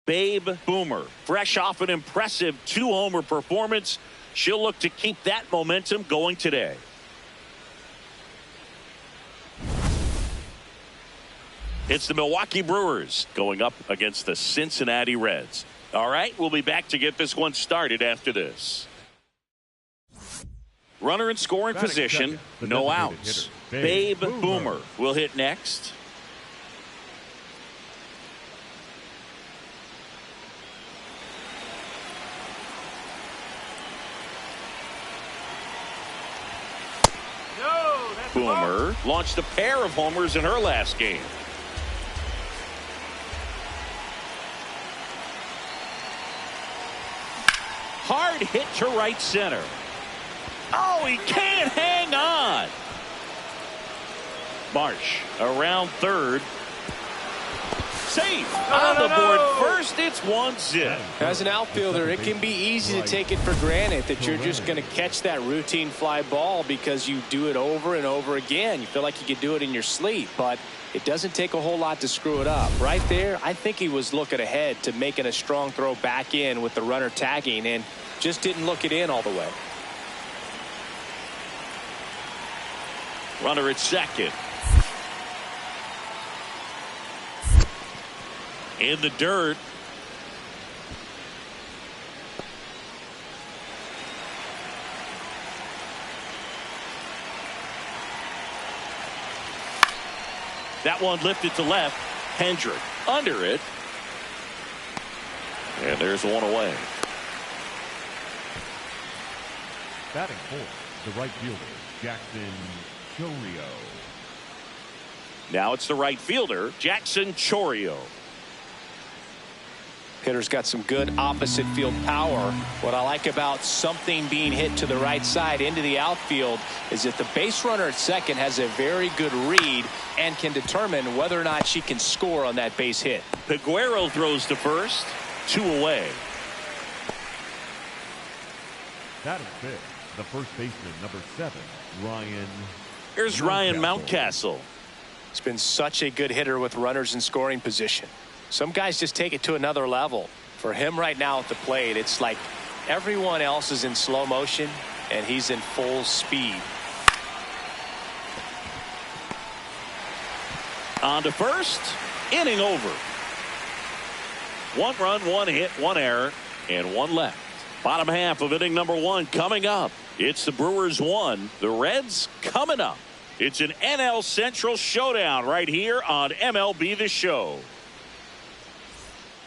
Babe Boomer, fresh off an impressive 2-homer performance, she'll look to keep that momentum going today. It's the Milwaukee Brewers going up against the Cincinnati Reds. All right, we'll be back to get this one started after this. Runner in scoring position, no outs. Babe Boomer will hit next. Boomer launched a pair of homers in her last game. Hard hit to right center. Oh, he can't hang on. Marsh around third. Safe on the board first. It's 1-0. As an outfielder, it can be easy to take it for granted that you're just going to catch that routine fly ball because you do it over and over again. You feel like you could do it in your sleep, but it doesn't take a whole lot to screw it up. Right there, I think he was looking ahead to making a strong throw back in with the runner tagging and just didn't look it in all the way. Runner at second. In the dirt. That one lifted to left. Hendrick under it. And there's one away. Batting fourth, the right fielder, Jackson Chorio. Now it's the right fielder, Jackson Chorio. Hitter's got some good opposite field power. What I like about something being hit to the right side into the outfield is that the base runner at second has a very good read and can determine whether or not she can score on that base hit. Peguero throws to first, 2 away. Batting fifth, the first baseman, number 7, Ryan. Here's Ryan Mountcastle. He's been such a good hitter with runners in scoring position. Some guys just take it to another level. For him right now at the plate, it's like everyone else is in slow motion and he's in full speed. On to first, inning over. 1 run, 1 hit, 1 error, and 1 left. Bottom half of inning number 1 coming up. It's the Brewers 1, the Reds coming up. It's an NL Central showdown right here on MLB The Show.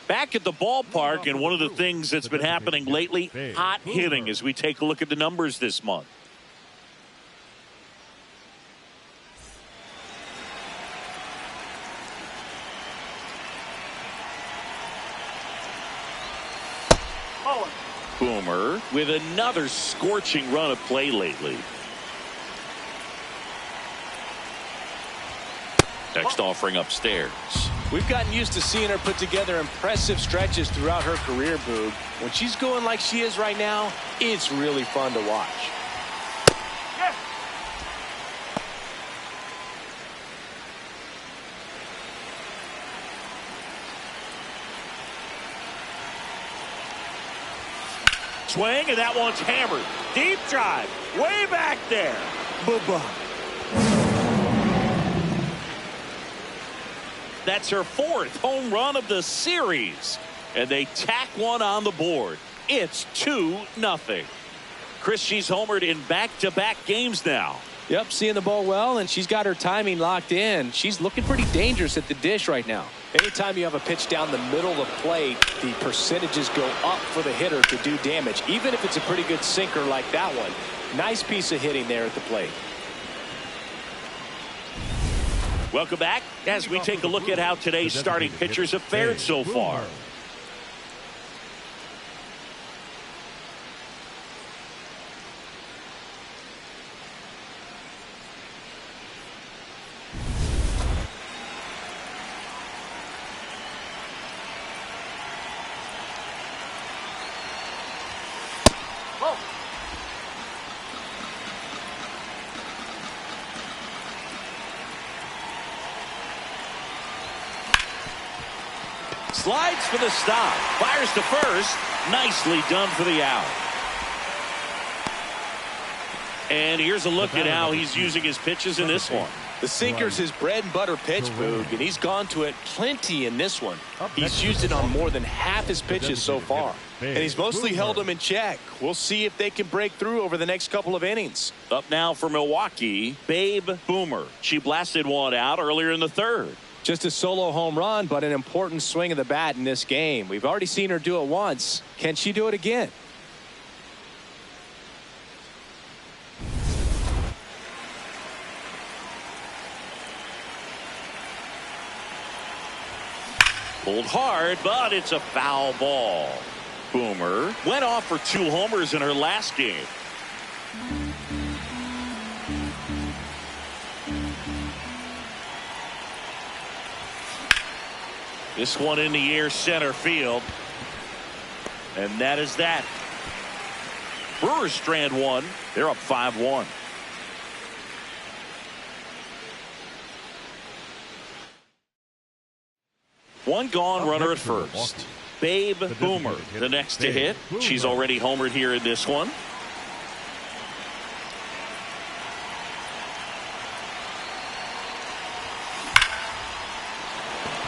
Back at the ballpark, and one of the things that's been happening lately, hot hitting as we take a look at the numbers this month. Boomer with another scorching run of play lately. Next offering upstairs. We've gotten used to seeing her put together impressive stretches throughout her career, Boog. When she's going like she is right now, it's really fun to watch. Yeah. Swing, and that one's hammered. Deep drive, way back there. Bye-bye. That's her 4th home run of the series. And they tack one on the board. It's 2-0. Chris, she's homered in back-to-back games now. Yep, seeing the ball well, and she's got her timing locked in. She's looking pretty dangerous at the dish right now. Anytime you have a pitch down the middle of the plate, the percentages go up for the hitter to do damage, even if it's a pretty good sinker like that one. Nice piece of hitting there at the plate. Welcome back as we take a look at how today's starting pitchers have fared so far. Slides for the stop. Fires to first. Nicely done for the out. And here's a look at how he's using his pitches in this one. The sinker's his bread and butter pitch, Boog, and he's gone to it plenty in this one. He's used it on more than half his pitches so far. And he's mostly held them in check. We'll see if they can break through over the next couple of innings. Up now for Milwaukee, Babe Boomer. She blasted one out earlier in the third. Just a solo home run, but an important swing of the bat in this game. We've already seen her do it once. Can she do it again? Pulled hard, but it's a foul ball. Boomer went off for 2 homers in her last game. This one in the air, center field. And that is that. Brewers strand one. They're up 5-1. One gone, runner at first. Babe Boomer, the next to hit. She's already homered here in this one.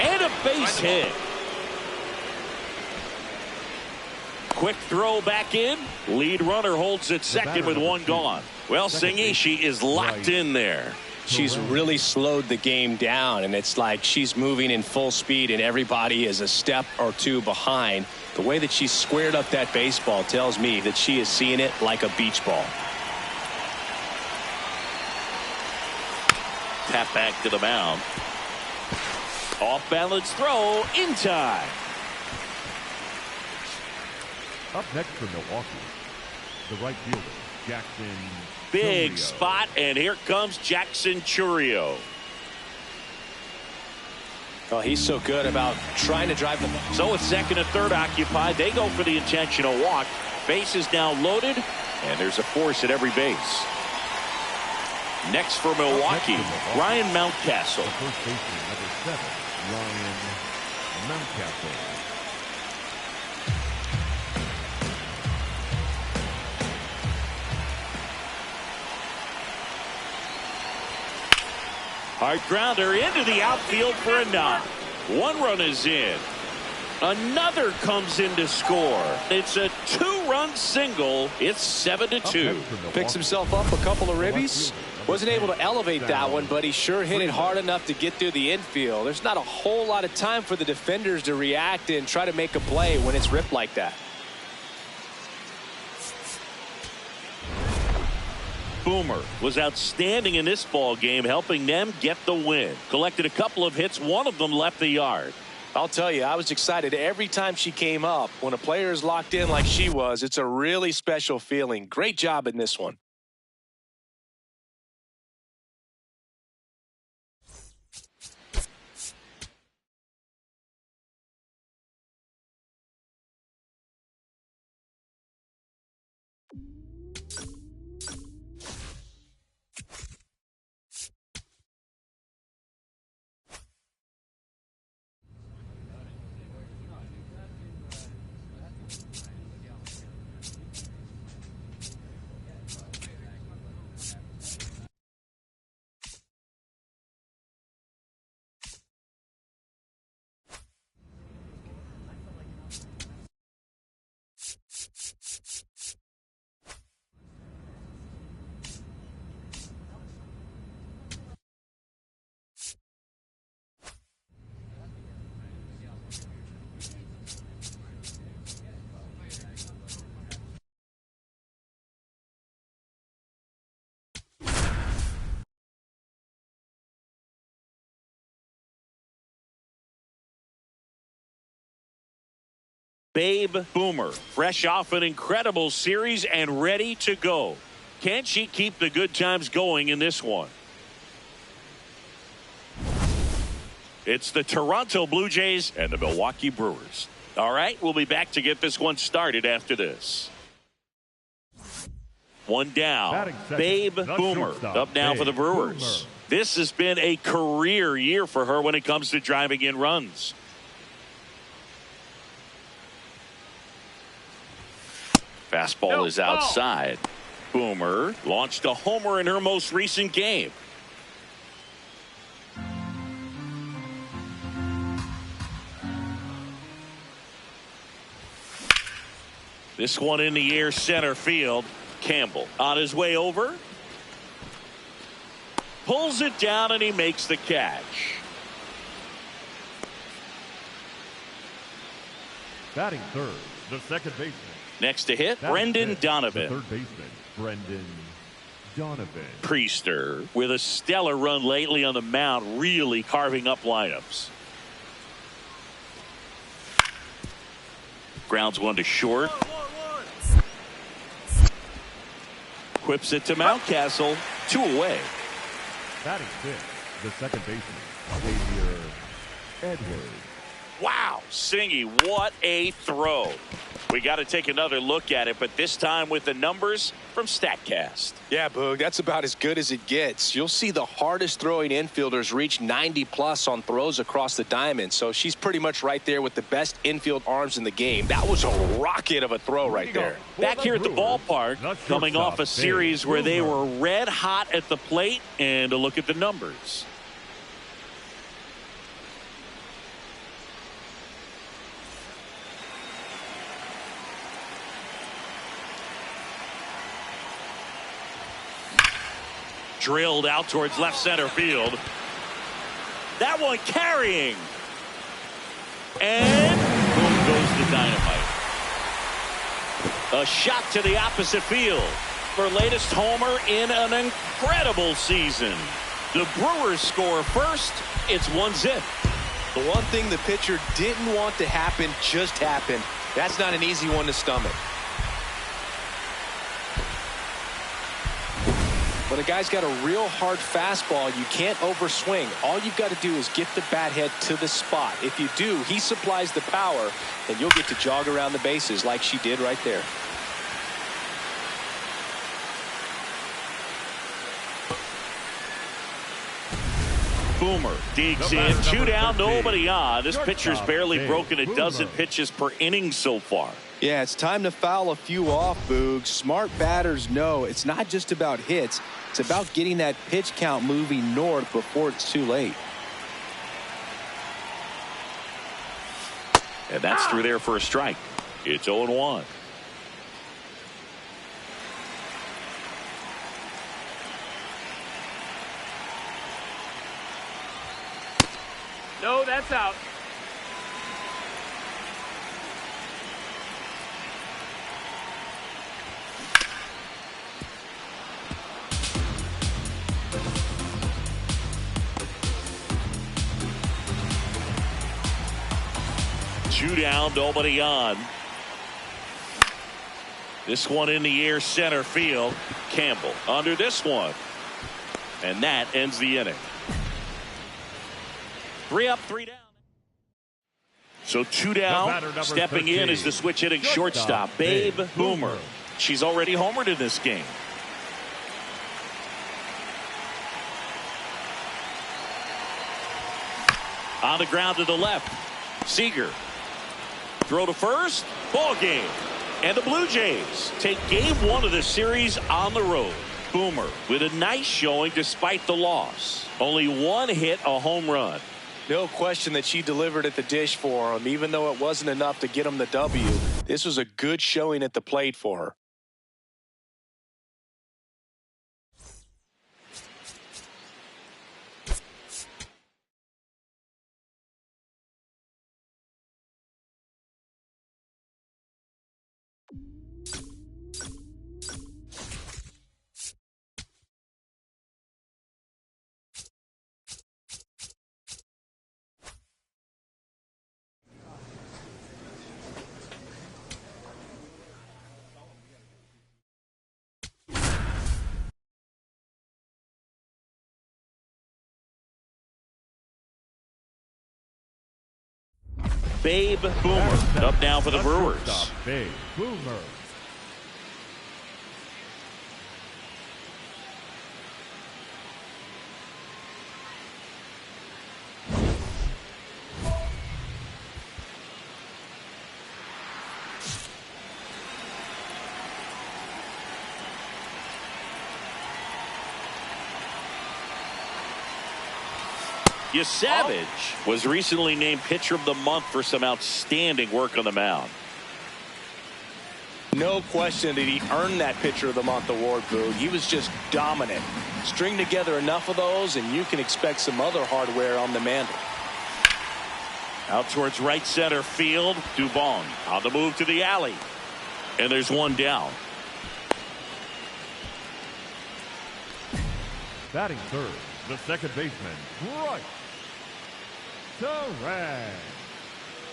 And a base hit. Quick throw back in. Lead runner holds at second with one gone. Well, Singy, she is locked in there. She's really slowed the game down, and it's like she's moving in full speed and everybody is a step or two behind. The way that she squared up that baseball tells me that she is seeing it like a beach ball. Tap back to the mound. Off balance throw in time. Up next for Milwaukee, the right fielder, Jackson. Big Churio. spot, and here comes Jackson Churio. Oh, he's so good about trying to drive them. So with second and third occupied, they go for the intentional walk. Base is now loaded, and there's a force at every base. Next for Milwaukee, Ryan Mountcastle. The first baseman, number 7, Ryan Mountcastle. Hard grounder into the outfield for a knock. One run is in. Another comes in to score. It's a 2-run single. It's 7-2. Picks himself up a couple of ribbies. Wasn't able to elevate that one, but he sure hit it hard enough to get through the infield. There's not a whole lot of time for the defenders to react and try to make a play when it's ripped like that. Boomer was outstanding in this ball game, helping them get the win. Collected a couple of hits. One of them left the yard. I'll tell you, I was excited every time she came up. When a player is locked in like she was, it's a really special feeling. Great job in this one. Babe Boomer, fresh off an incredible series and ready to go. Can she keep the good times going in this one? It's the Toronto Blue Jays and the Milwaukee Brewers. All right, we'll be back to get this one started after this. One down. Babe Boomer up now for the Brewers. This has been a career year for her when it comes to driving in runs. Fastball is outside. Boomer launched a homer in her most recent game. This one in the air, center field. Campbell on his way over. Pulls it down and he makes the catch. Batting third, the second baseman. Next to hit, Brendan Donovan. The third baseman, Brendan Donovan. Priester with a stellar run lately on the mound, really carving up lineups. Grounds one to short. Whips it to Mountcastle. 2 away. Batting fifth, the second baseman, Xavier Edwards. Wow, Singy, what a throw. We got to take another look at it, but this time with the numbers from StatCast. Yeah, Boog, that's about as good as it gets. You'll see the hardest throwing infielders reach 90+ on throws across the diamond, so she's pretty much right there with the best infield arms in the game. That was a rocket of a throw right there. Back here at the ballpark, coming off a series where they were red hot at the plate, and a look at the numbers. Drilled out towards left center field. That one carrying. And boom goes the dynamite. A shot to the opposite field. Her latest homer in an incredible season. The Brewers score first. It's 1-0. The one thing the pitcher didn't want to happen just happened. That's not an easy one to stomach. When a guy's got a real hard fastball, you can't overswing. All you've got to do is get the bat head to the spot. If you do, he supplies the power, and you'll get to jog around the bases like she did right there. Boomer digs in. 2 down, nobody on. This pitcher's barely broken a dozen pitches per inning so far. Yeah, it's time to foul a few off, Boog. Smart batters know it's not just about hits. It's about getting that pitch count moving north before it's too late. And that's through there for a strike. It's 0-1. No, that's out. Two down, nobody on. This one in the air, center field. Campbell under this one. And that ends the inning. 3 up, 3 down. So 2 down. Stepping 13, in is the switch hitting shortstop, Babe Boomer. She's already homered in this game. On the ground to the left. Seager. Throw to first. Ball game. And the Blue Jays take game 1 of the series on the road. Boomer with a nice showing despite the loss. Only 1 hit, a home run. No question that she delivered at the dish for him, even though it wasn't enough to get him the W. This was a good showing at the plate for her. Babe Boomer up now for the Brewers. Babe Boomer. Savage was recently named Pitcher of the Month for some outstanding work on the mound. No question that he earned that Pitcher of the Month award, Boog. He was just dominant. String together enough of those, and you can expect some other hardware on the mantle. Out towards right center field. Dubon on the move to the alley. And there's one down. Batting third, the second baseman, Bryce Terang.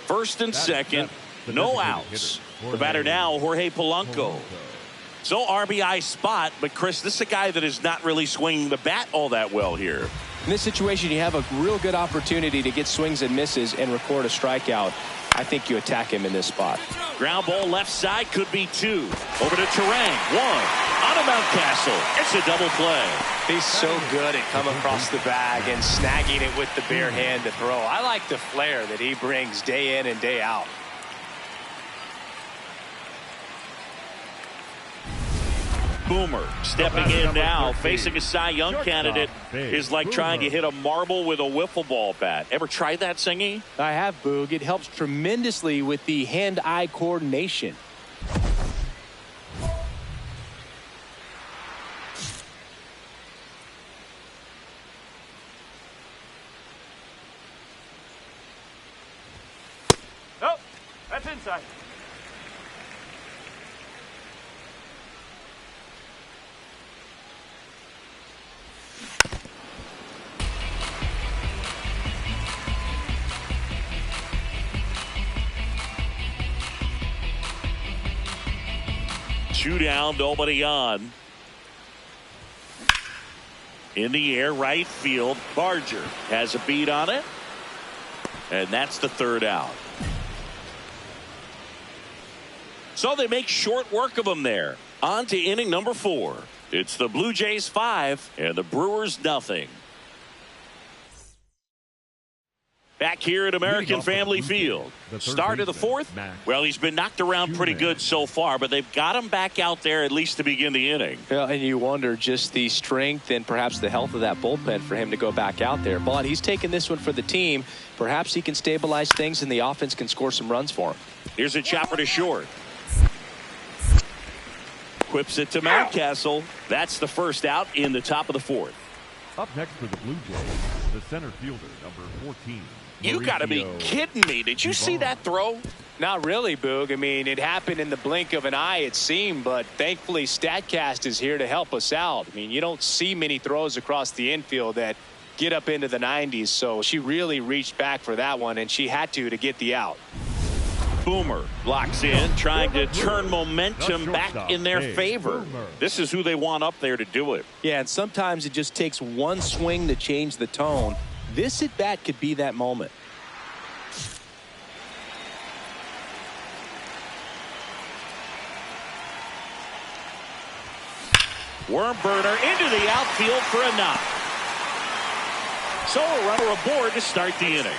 First and second, no outs. The batter now, Jorge Polanco. So RBI spot, but Chris, this is a guy that is not really swinging the bat all that well here. In this situation, you have a real good opportunity to get swings and misses and record a strikeout. I think you attack him in this spot. Ground ball left side, could be two. Over to Terang, one. On to Mountcastle. It's a double play. He's so good at coming across the bag and snagging it with the bare hand to throw. I like the flair that he brings day in and day out. Boomer stepping in now, facing a Cy Young candidate is like trying to hit a marble with a wiffle ball bat. Ever tried that, Singy? I have, Boog. It helps tremendously with the hand-eye coordination. Oh, that's inside. Two down, nobody on. In the air, right field. Barger has a beat on it. And that's the third out. So they make short work of him there. On to inning number 4. It's the Blue Jays 5 and the Brewers nothing. Back here at American Family Field. Start of the 4th. Well, he's been knocked around pretty good so far, but they've got him back out there at least to begin the inning. Yeah, and you wonder just the strength and perhaps the health of that bullpen for him to go back out there. But he's taking this one for the team. Perhaps he can stabilize things and the offense can score some runs for him. Here's a chopper to short. Quips it to Mountcastle. That's the first out in the top of the 4th. Up next for the Blue Jays, the center fielder, number 14. You got to be kidding me. Did you see that throw? Not really, Boog. I mean, it happened in the blink of an eye, it seemed, but thankfully StatCast is here to help us out. I mean, you don't see many throws across the infield that get up into the 90s, so she really reached back for that one, and she had to get the out. Boomer blocks in, trying to turn momentum back in their favor. This is who they want up there to do it. Yeah, and sometimes it just takes one swing to change the tone. This at bat could be that moment. Worm burner into the outfield for a knock. So a runner aboard to start the inning.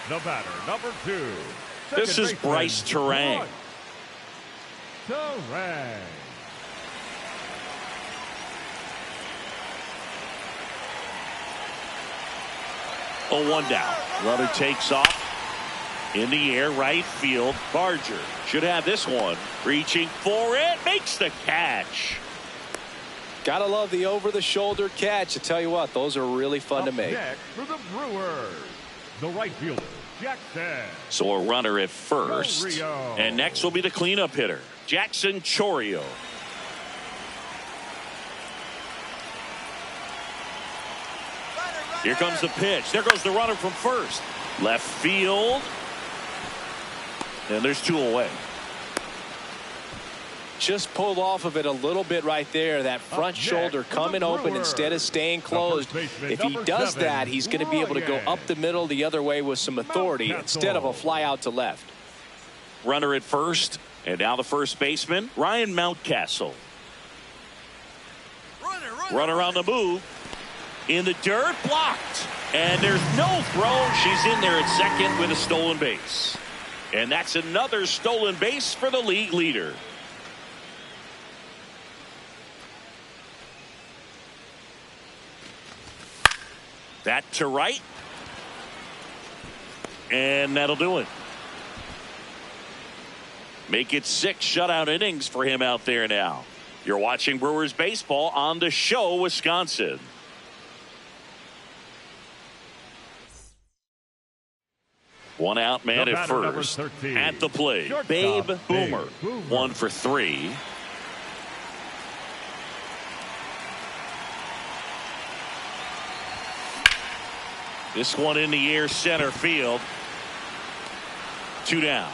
The batter, number 2. This is Bryce Terang. Terang. Oh, 1 down. Runner takes off. In the air, right field. Barger should have this one. Reaching for it. Makes the catch. Gotta love the over-the-shoulder catch. I tell you what, those are really fun to make. Next for the Brewers, the right fielder, Jackson. So a runner at first. Chorio. And next will be the cleanup hitter, Jackson Chorio. Here comes the pitch. There goes the runner from first. Left field. And there's 2 away. Just pulled off of it a little bit right there. That front shoulder coming open instead of staying closed. If he does that, he's going to be able to go up the middle the other way with some authority instead of a fly out to left. Runner at first. And now the first baseman, Ryan Mountcastle. Runner on the move. In the dirt, blocked. And there's no throw. She's in there at second with a stolen base. And that's another stolen base for the league leader. That to right. And that'll do it. Make it 6 shutout innings for him out there now. You're watching Brewers baseball on the show, Wisconsin. One out man at first. At the plate, Babe Boomer. 1 for 3. This one in the air, center field. 2 down.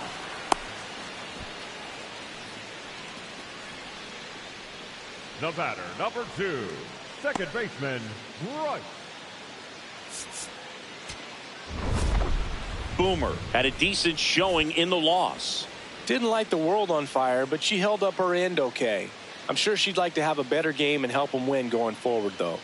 The batter, number 2, second baseman, Royce. Boomer had a decent showing in the loss. Didn't light the world on fire, but she held up her end okay. I'm sure she'd like to have a better game and help them win going forward, though.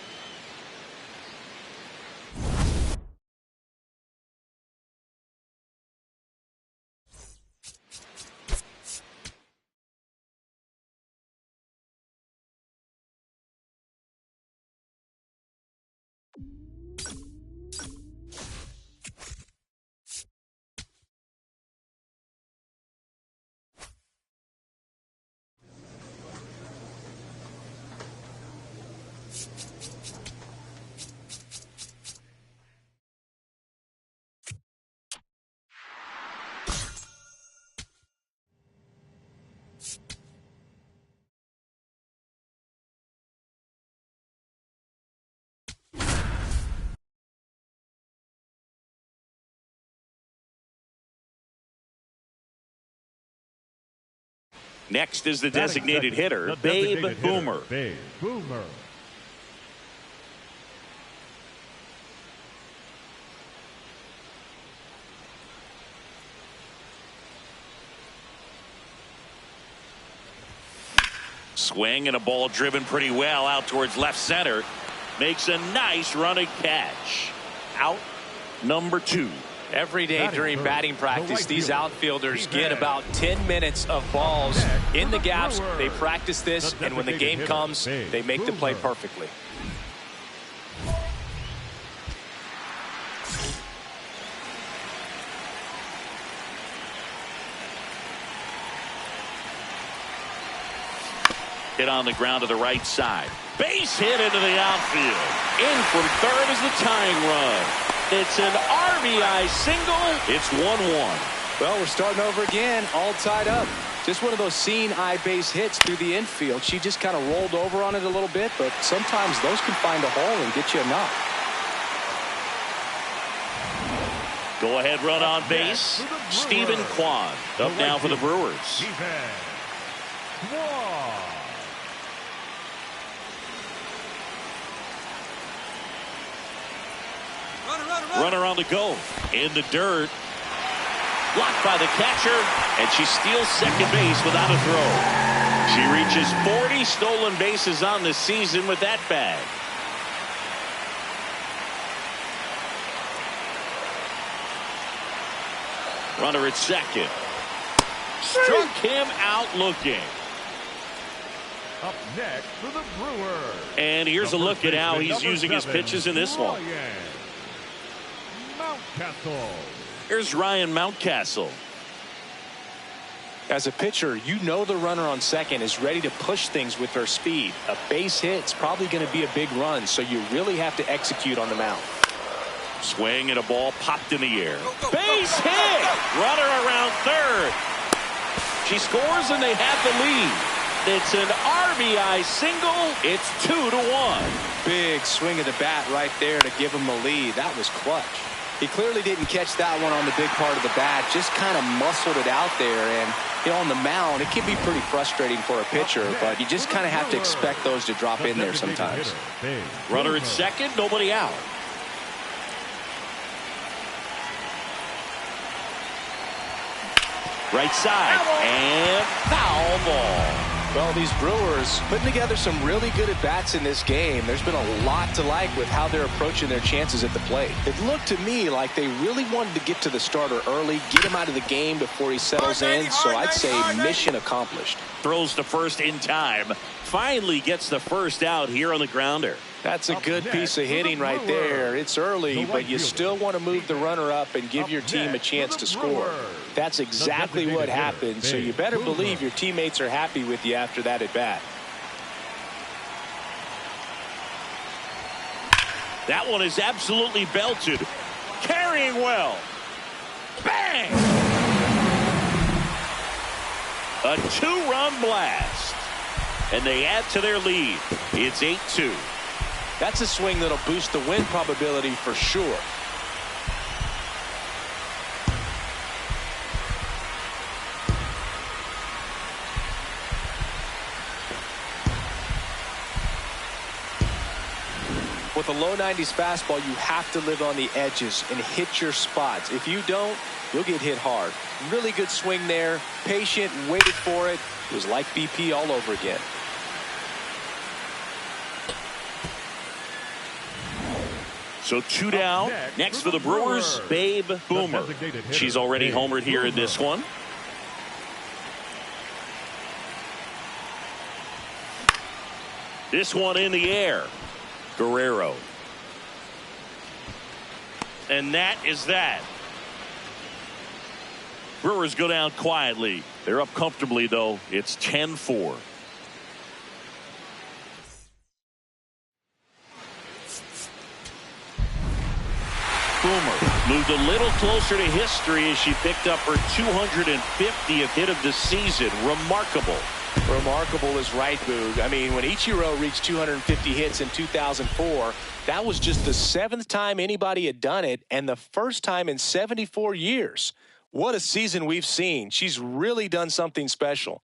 Next is the designated hitter, Babe Boomer. Babe Boomer. Swing and a ball driven pretty well out towards left center. Makes a nice running catch. Out number 2. Every day during batting practice, these outfielders get about 10 minutes of balls in the gaps. They practice this, and when the game comes, they make the play perfectly. Hit on the ground to the right side. Base hit into the outfield. In from third is the tying run. It's an RBI single. It's 1-1. Well, we're starting over again, all tied up. Just one of those seeing eye base hits through the infield. She just kind of rolled over on it a little bit, but sometimes those can find a hole and get you a knock. Go ahead run on base. Stephen Kwan up now for the Brewers. Runner on the go. In the dirt. Blocked by the catcher. And she steals second base without a throw. She reaches 40 stolen bases on the season with that bag. Runner at second. Struck him out looking. Up next for the Brewers. And here's a look at how he's using his pitches in this one. Mountcastle. Here's Ryan Mountcastle. As a pitcher, you know the runner on second is ready to push things with her speed. A base hit's probably going to be a big run, so you really have to execute on the mound. Swing and a ball popped in the air. Base hit! Runner around third. She scores and they have the lead. It's an RBI single. It's 2-1. Big swing of the bat right there to give him the lead. That was clutch. He clearly didn't catch that one on the big part of the bat. Just kind of muscled it out there. And, you know, on the mound, it can be pretty frustrating for a pitcher, but you just kind of have to expect those to drop in there sometimes. Runner at second, nobody out. Right side, and foul ball. Well, these Brewers putting together some really good at-bats in this game. There's been a lot to like with how they're approaching their chances at the plate. It looked to me like they really wanted to get to the starter early, get him out of the game before he settles in, so I'd say mission accomplished. Throws to first in time. Finally gets the first out here on the grounder. That's a good piece of hitting right there. It's early, but you still want to move the runner up and give your team a chance to score. That's exactly what happened, so you better believe your teammates are happy with you after that at bat. That one is absolutely belted. Carrying well. Bang! A two-run blast. And they add to their lead. It's 8-2. That's a swing that'll boost the win probability for sure. With a low 90s fastball, you have to live on the edges and hit your spots. If you don't, you'll get hit hard. Really good swing there. Patient, waited for it. It was like BP all over again. So two down. Next for the Brewers, Babe Boomer. She's already homered here in this one. This one in the air. Guerrero. And that is that. Brewers go down quietly. They're up comfortably, though. It's 10-4. Boomer moved a little closer to history as she picked up her 250th hit of the season. Remarkable. Remarkable is right, Boog. I mean, when Ichiro reached 250 hits in 2004, that was just the 7th time anybody had done it and the first time in 74 years. What a season we've seen. She's really done something special.